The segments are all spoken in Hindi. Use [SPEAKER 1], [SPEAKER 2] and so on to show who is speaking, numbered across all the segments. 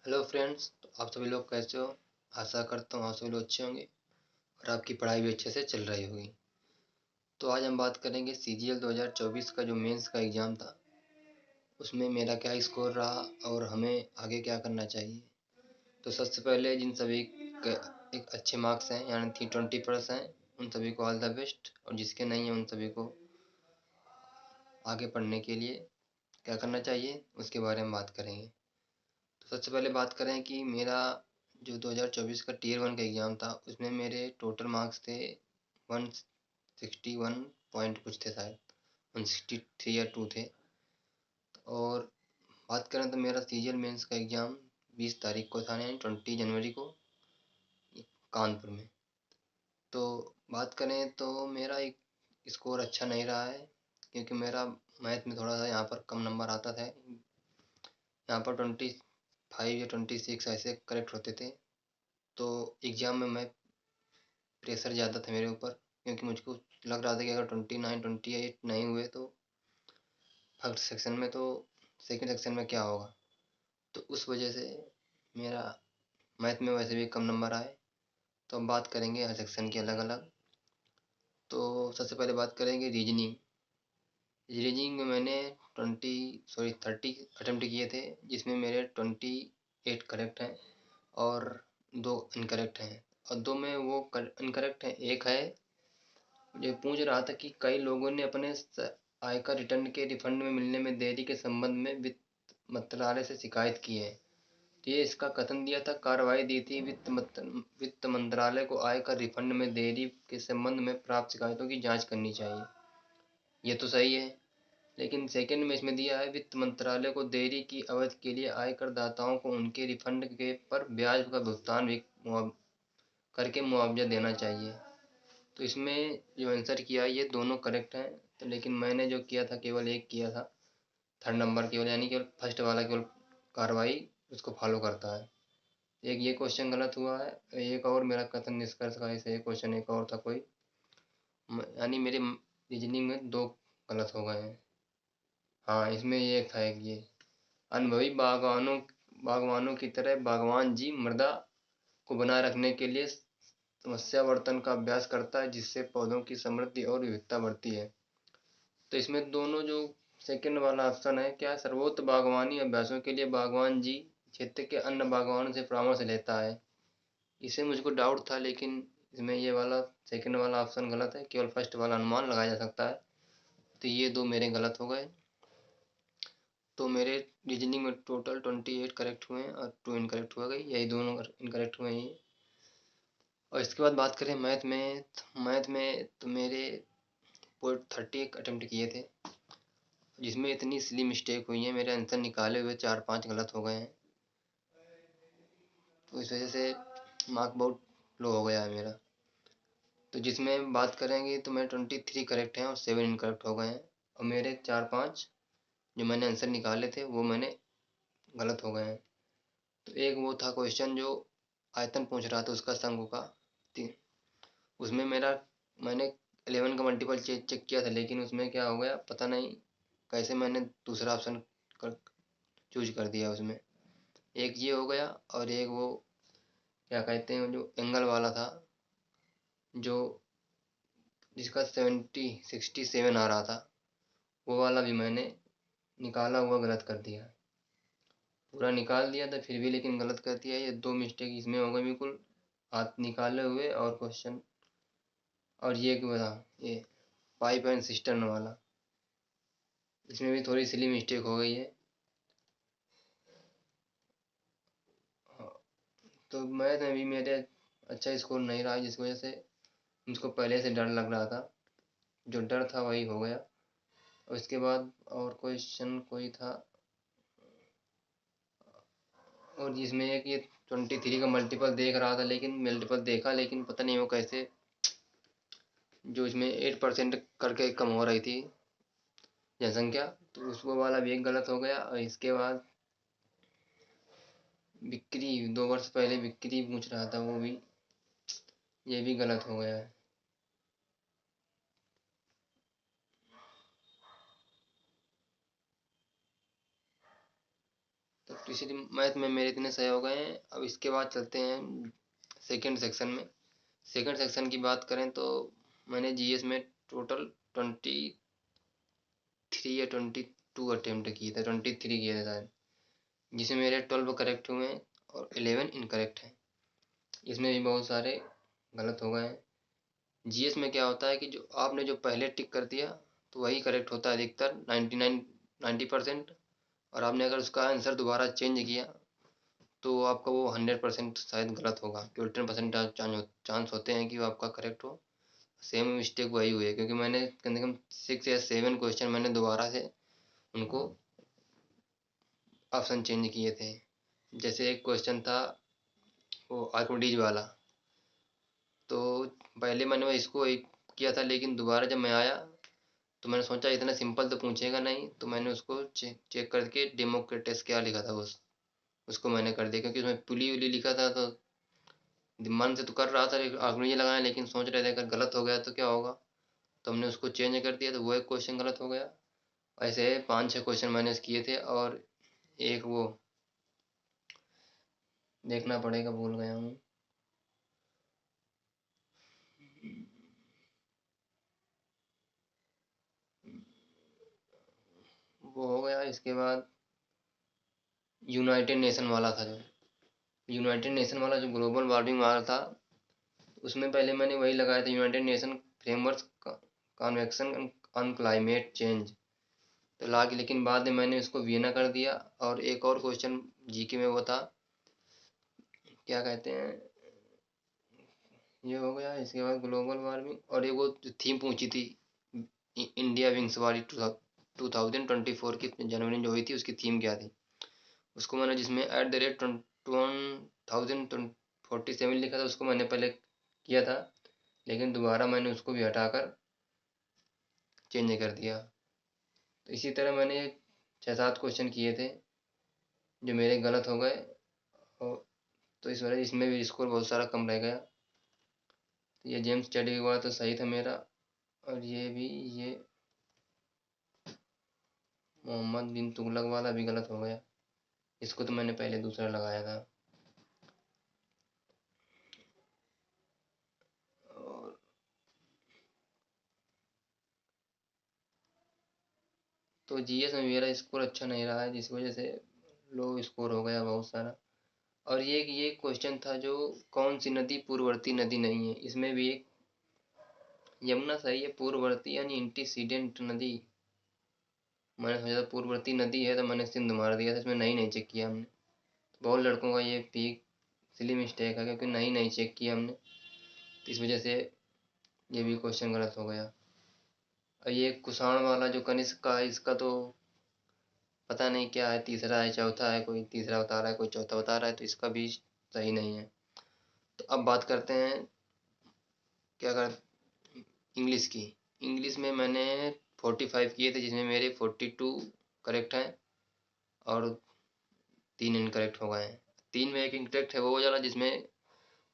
[SPEAKER 1] हेलो फ्रेंड्स, तो आप सभी लोग कैसे हो। आशा करता हूँ आप सभी लोग अच्छे होंगे और आपकी पढ़ाई भी अच्छे से चल रही होगी। तो आज हम बात करेंगे सीजीएल 2024 का जो मेंस का एग्ज़ाम था, उसमें मेरा क्या स्कोर रहा और हमें आगे क्या करना चाहिए। तो सबसे पहले जिन सभी के एक अच्छे मार्क्स हैं यानी 320 हैं, उन सभी को ऑल द बेस्ट, और जिसके नहीं हैं उन सभी को आगे पढ़ने के लिए क्या करना चाहिए उसके बारे में बात करेंगे। तो सबसे पहले बात करें कि मेरा जो 2024 का टियर 1 का एग्ज़ाम था, उसमें मेरे टोटल मार्क्स थे 161 पॉइंट कुछ थे, शायद 163 या 2 थे। और बात करें तो मेरा सीजीएल मेंस का एग्ज़ाम 20 तारीख को था, यानी 20 जनवरी को कानपुर में। तो बात करें तो मेरा एक स्कोर अच्छा नहीं रहा है, क्योंकि मेरा मैथ में थोड़ा सा यहाँ पर कम नंबर आता था। यहाँ पर 25 या 26 ऐसे करेक्ट होते थे। तो एग्ज़ाम में मैं प्रेशर ज़्यादा था मेरे ऊपर, क्योंकि मुझको लग रहा था कि अगर 29 28 नहीं हुए तो फर्स्ट सेक्शन में, तो सेकंड सेक्शन में क्या होगा। तो उस वजह से मेरा मैथ में वैसे भी कम नंबर आए। तो हम बात करेंगे हर सेक्शन की अलग अलग। तो सबसे पहले बात करेंगे रीजनिंग। रीजनिंग में मैंने 30 अटेम्प्ट किए थे, जिसमें मेरे 28 करेक्ट हैं और 2 इनकरेक्ट हैं। और 2 में वो इनकरेक्ट हैं। एक है जो पूछ रहा था कि कई लोगों ने अपने आयकर रिटर्न के रिफंड में मिलने में देरी के संबंध में वित्त मंत्रालय से शिकायत की है। तो ये इसका कथन दिया था, कार्रवाई दी थी वित्त मंत्रालय को आयकर रिफंड में देरी के संबंध में प्राप्त शिकायतों की जांच करनी चाहिए। ये तो सही है, लेकिन सेकंड में इसमें दिया है, वित्त मंत्रालय को देरी की अवधि के लिए आयकर दाताओं को उनके रिफंड के पर ब्याज का भुगतान भी करके मुआवजा देना चाहिए। तो इसमें जो आंसर किया ये दोनों करेक्ट हैं। तो लेकिन मैंने जो किया था केवल एक किया था, थर्ड नंबर केवल, यानी केवल फर्स्ट वाला केवल कार्रवाई उसको फॉलो करता है। एक ये क्वेश्चन गलत हुआ है। एक और मेरा कथन निष्कर्ष का ऐसे एक क्वेश्चन एक और था कोई, यानी मेरे रीजनिंग में 2 गलत हो गए हैं। हाँ, इसमें ये था एक ये, अनुभवी बागवानों की तरह बागवान जी मृदा को बनाए रखने के लिए समस्यावर्तन का अभ्यास करता है, जिससे पौधों की समृद्धि और विविधता बढ़ती है। तो इसमें दोनों जो सेकंड वाला ऑप्शन है, क्या सर्वोत्तम बागवानी अभ्यासों के लिए बागवान जी क्षेत्र के अन्य बागवानों से परामर्श लेता है। इसे मुझको डाउट था, लेकिन इसमें ये वाला सेकंड वाला ऑप्शन गलत है, केवल फर्स्ट वाला अनुमान लगाया जा सकता है। तो ये 2 मेरे गलत हो गए। तो मेरे रीजनिंग में टोटल 28 करेक्ट हुए हैं और 2 इनकरेक्ट हो गई, यही दोनों इनकरेक्ट हुए हैं। और इसके बाद बात करें मैथ में तो मेरे 30 अटेम्प्ट किए थे, जिसमें इतनी सिली मिस्टेक हुई है, मेरे आंसर निकाले हुए 4-5 गलत हो गए हैं। तो इस वजह से मार्क बहुत लो हो गया है मेरा। तो जिसमें बात करेंगे तो मेरे 23 करेक्ट हैं और 7 इनकरेक्ट हो गए हैं। और मेरे 4-5 जो मैंने आंसर निकाले थे वो मैंने गलत हो गए हैं। तो एक वो था क्वेश्चन जो आयतन पूछ रहा था उसका शंकु का, उसमें मैंने 11 का मल्टीपल चेक किया था, लेकिन उसमें क्या हो गया पता नहीं कैसे मैंने दूसरा ऑप्शन कर चूज कर दिया। उसमें एक ये हो गया, और एक वो क्या कहते हैं जो एंगल वाला था, जो जिसका 67 आ रहा था, वो वाला भी मैंने निकाला हुआ गलत कर दिया। पूरा निकाल दिया था फिर भी लेकिन गलत कर दिया। ये 2 मिस्टेक इसमें हो गई बिल्कुल, हाथ निकाले हुए और क्वेश्चन। और ये एक बता, ये पाइप एंड सिस्टर्न वाला, इसमें भी थोड़ी सिली मिस्टेक हो गई है। हाँ, तो मैथ में भी मेरे अच्छा स्कोर नहीं रहा, जिस वजह से मुझको पहले से डर लग रहा था। जो डर था वही हो गया। और इसके बाद और क्वेश्चन कोई था, और जिसमें एक ये 23 का मल्टीपल देख रहा था, लेकिन मल्टीपल देखा लेकिन पता नहीं वो कैसे, जो इसमें 8% करके कम हो रही थी जनसंख्या, तो उसको वाला भी एक गलत हो गया। और इसके बाद बिक्री 2 वर्ष पहले बिक्री पूछ रहा था, वो भी ये भी गलत हो गया है। तो तो इसीलिए मैथ में मेरे इतने सही हो गए हैं। अब इसके बाद चलते हैं सेकंड सेक्शन में। सेकंड सेक्शन की बात करें तो मैंने जीएस में टोटल 23 या 22 अटेम्प्ट किए थे, 23 किए थे शायद, जिसमें मेरे 12 करेक्ट हुए हैं और 11 इनकरेक्ट हैं। इसमें भी बहुत सारे गलत हो गए हैं। जीएस में क्या होता है कि जो आपने जो पहले टिक कर दिया तो वही करेक्ट होता है अधिकतर 90%। और आपने अगर उसका आंसर दोबारा चेंज किया तो आपका वो 100% शायद गलत होगा, केवल 10% चांस होते हैं कि वो आपका करेक्ट हो। सेम मिस्टेक वही हुई है, क्योंकि मैंने कम से कम 6 या 7 क्वेश्चन मैंने दोबारा से उनको ऑप्शन चेंज किए थे। जैसे एक क्वेश्चन था वो आर्किमिडीज वाला, तो पहले मैंने वो इसको एक किया था, लेकिन दोबारा जब मैं आया तो मैंने सोचा इतना सिंपल तो पूछेगा नहीं, तो मैंने उसको चेक करके डेमोक्रेटस क्या लिखा था उसको मैंने कर दिया, क्योंकि उसमें पुली उली लिखा था। तो मन से तो कर रहा था आर्किमिडीज लगाया, लेकिन सोच रहे थे अगर गलत हो गया तो क्या होगा, तो हमने उसको चेंज कर दिया तो वो एक क्वेश्चन गलत हो गया। ऐसे 5-6 क्वेश्चन मैंने किए थे। और एक वो देखना पड़ेगा, भूल गया हूँ। वो हो गया। इसके बाद यूनाइटेड नेशन वाला था, जो यूनाइटेड नेशन वाला जो ग्लोबल वार्मिंग वाला था, उसमें पहले मैंने वही लगाया था, United nation framework convention on climate change, तो ला के, लेकिन बाद में मैंने उसको वियना कर दिया। और एक और क्वेश्चन जीके में वो था, क्या कहते हैं, ये हो गया। इसके बाद ग्लोबल वार्मिंग, और ये वो थीम पूछी थी इंडिया विंग्स वाली 2024 की जनवरी में जो हुई थी, उसकी थीम क्या थी, उसको मैंने जिसमें @1047 लिखा था उसको मैंने पहले किया था, लेकिन दोबारा मैंने उसको भी हटाकर चेंज कर दिया। तो इसी तरह मैंने 6-7 क्वेश्चन किए थे जो मेरे गलत हो गए, और तो इस वजह इसमें भी स्कोर बहुत सारा कम रह गया। तो ये जेम्स स्टडी हुआ तो सही था मेरा। और ये भी, ये मोहम्मद बिन तुगलक वाला भी गलत हो गया, इसको तो मैंने पहले दूसरा लगाया था। और तो जीएस में मेरा स्कोर अच्छा नहीं रहा है, जिस वजह से लो स्कोर हो गया बहुत सारा। और ये क्वेश्चन था जो कौन सी नदी पूर्ववर्ती नदी नहीं है, इसमें भी एक यमुना सही है, पूर्ववर्ती यानी एंटीसीडेंट नदी। मैंने सोचा था पूर्ववर्ती नदी है तो मैंने सिंध मार दिया था, इसमें नहीं चेक किया हमने। बहुत लड़कों का ये पीक सिली मिस्टेक है, क्योंकि नहीं चेक किया हमने, तो इस वजह से ये भी क्वेश्चन गलत हो गया। और ये कुषाण वाला जो कनिष्क का है, इसका तो पता नहीं क्या है, तीसरा है चौथा है, कोई तीसरा बता रहा है कोई चौथा बता रहा है, तो इसका भी सही नहीं है। तो अब बात करते हैं क्या कर इंग्लिश की। इंग्लिश में मैंने 45 किए थे, जिसमें मेरे 42 करेक्ट हैं और 3 इनकरेक्ट हो गए हैं। 3 में एक इनकरेक्ट है वो वाला जिसमें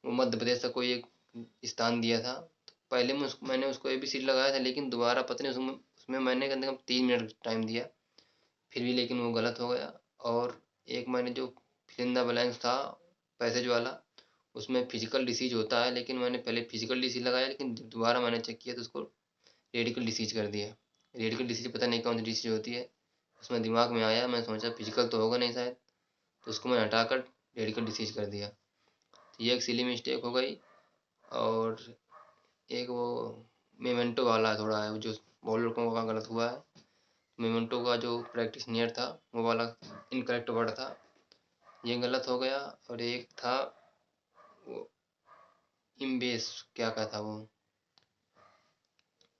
[SPEAKER 1] वो मध्य प्रदेश का कोई एक स्थान दिया था। तो पहले मैंने उसको ABC लगाया था, लेकिन दोबारा पता नहीं उसमें उसमें मैंने कम से कम 3 मिनट टाइम दिया, फिर भी लेकिन वो गलत हो गया। और एक मैंने जो फिल इन द ब्लैंक्स था पैसेज वाला, उसमें फिजिकल डिसीज होता है, लेकिन मैंने पहले फिजिकल डिसीज लगाया, लेकिन जब दोबारा मैंने चेक किया तो उसको रेडिकल डिसीज कर दिया। रेडिकल डिसीज पता नहीं कौन सी डिसीज होती है, उसमें दिमाग में आया, मैं सोचा फिजिकल तो होगा नहीं शायद, तो उसको मैंने हटाकर रेडिकल डिसीज कर दिया। तो ये एक सिली मिस्टेक हो गई। और एक वो मेमेंटो वाला थोड़ा है, जो बहुत लड़कों का गलत हुआ है। मेमेंटो का जो प्रैक्टिशनियर था वो वाला इनकरेक्ट वर्ड था, ये गलत हो गया। और एक था वो इम्बेस, क्या था वो,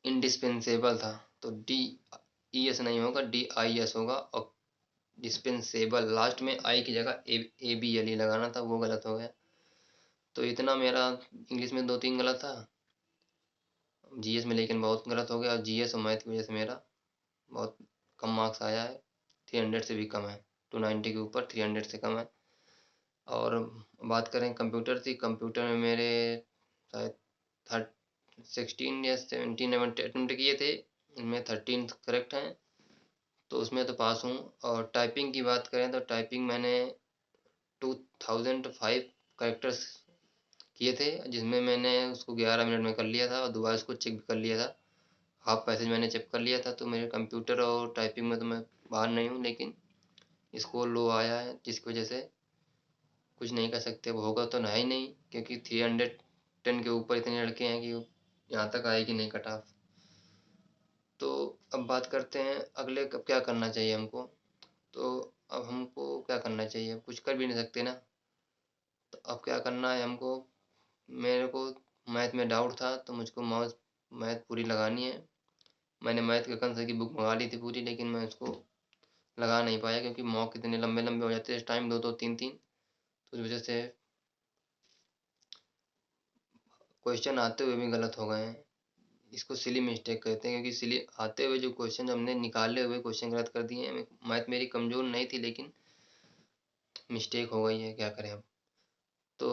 [SPEAKER 1] इंडिस्पेंसेबल था, तो DES नहीं होगा, DIS होगा। और डिस्पेंसेबल लास्ट में आई की जगह ABLE लगाना था, वो गलत हो गया। तो इतना मेरा इंग्लिश में 2-3 गलत था, जीएस में लेकिन बहुत गलत हो गया। और जीएस और मैथ की वजह से मेरा बहुत कम मार्क्स आया है, 300 से भी कम है, 290 के ऊपर 300 से कम है। और बात करें कंप्यूटर की, कंप्यूटर में मेरे शायद 16 या 17 अटेम्प्ट किए थे, इनमें 13 करेक्ट हैं, तो उसमें तो पास हूँ। और टाइपिंग की बात करें तो टाइपिंग मैंने 2005 कैरेक्टर्स किए थे, जिसमें मैंने उसको 11 मिनट में कर लिया था और दोबारा उसको चेक भी कर लिया था। हाफ पैसेज मैंने चेक कर लिया था। तो मेरे कंप्यूटर और टाइपिंग में तो मैं बाहर नहीं हूँ, लेकिन स्कोर लो आया है, जिसकी वजह से कुछ नहीं कर सकते। अब होगा तो है ही नहीं, क्योंकि 310 के ऊपर इतने लड़के हैं कि यहाँ तक आएगी नहीं कट ऑफ। तो अब बात करते हैं अगले कब क्या करना चाहिए हमको। तो अब हमको क्या करना चाहिए, अब कुछ कर भी नहीं सकते ना। तो अब क्या करना है हमको, मेरे को मैथ में डाउट था, तो मुझको मैथ पूरी लगानी है। मैंने मैथ के कंस की बुक मंगा ली थी पूरी, लेकिन मैं उसको लगा नहीं पाया, क्योंकि मॉक इतने लंबे लंबे हो जाते हैं इस टाइम, दो दो तीन तीन। तो उस वजह से क्वेश्चन आते हुए भी गलत हो गए हैं। इसको सिली मिस्टेक कहते हैं, क्योंकि सिली आते हुए जो क्वेश्चन हमने निकाले हुए क्वेश्चन गलत कर दिए हैं। मैथ मेरी कमज़ोर नहीं थी, लेकिन मिस्टेक हो गई है, क्या करें अब। तो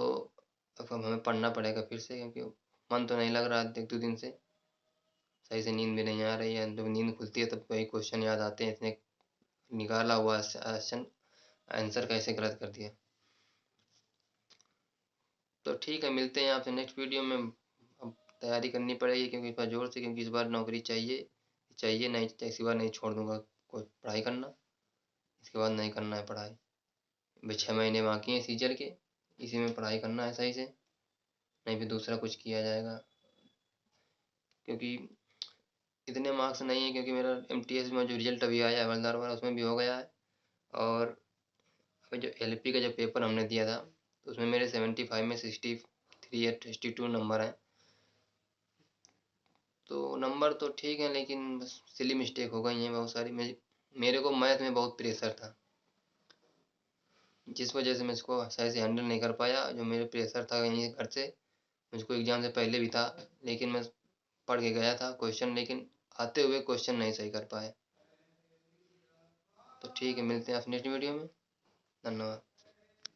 [SPEAKER 1] अब हमें पढ़ना पड़ेगा फिर से, क्योंकि मन तो नहीं लग रहा एक दो दिन से। सही से नींद भी नहीं आ रही है, जब नींद खुलती है तब वही क्वेश्चन याद आते हैं, इतने निकाला हुआ क्वेश्चन आंसर कैसे गलत कर दिया। तो ठीक है, मिलते हैं आपसे नेक्स्ट वीडियो में। अब तैयारी करनी पड़ेगी, क्योंकि इस बार ज़ोर से, क्योंकि इस बार नौकरी चाहिए चाहिए, नहीं इस बार नहीं छोड़ दूंगा कोई पढ़ाई करना। इसके बाद नहीं करना है पढ़ाई। अभी 6 महीने बाकी हैं सीजल के, इसी में पढ़ाई करना है सही से, नहीं फिर दूसरा कुछ किया जाएगा। क्योंकि इतने मार्क्स नहीं है, क्योंकि मेरा एमटीएस में जो रिजल्ट अभी आया है हवलदार वाला, उसमें भी हो गया है। और अभी जो एलपी का जो पेपर हमने दिया था, तो उसमें मेरे 75 में 63 या 62 नंबर हैं। तो नंबर तो ठीक है, लेकिन बस सिली मिस्टेक हो गई हैं बहुत सारी। मेरे को मैथ में बहुत प्रेशर था, जिस वजह से मैं इसको सही से हैंडल नहीं कर पाया। जो मेरे प्रेशर था यहीं घर से, मुझको एग्ज़ाम से पहले भी था, लेकिन मैं पढ़ के गया था क्वेश्चन, लेकिन आते हुए क्वेश्चन नहीं सही कर पाए। तो ठीक है, मिलते हैं आप नेक्स्ट वीडियो में। धन्यवाद।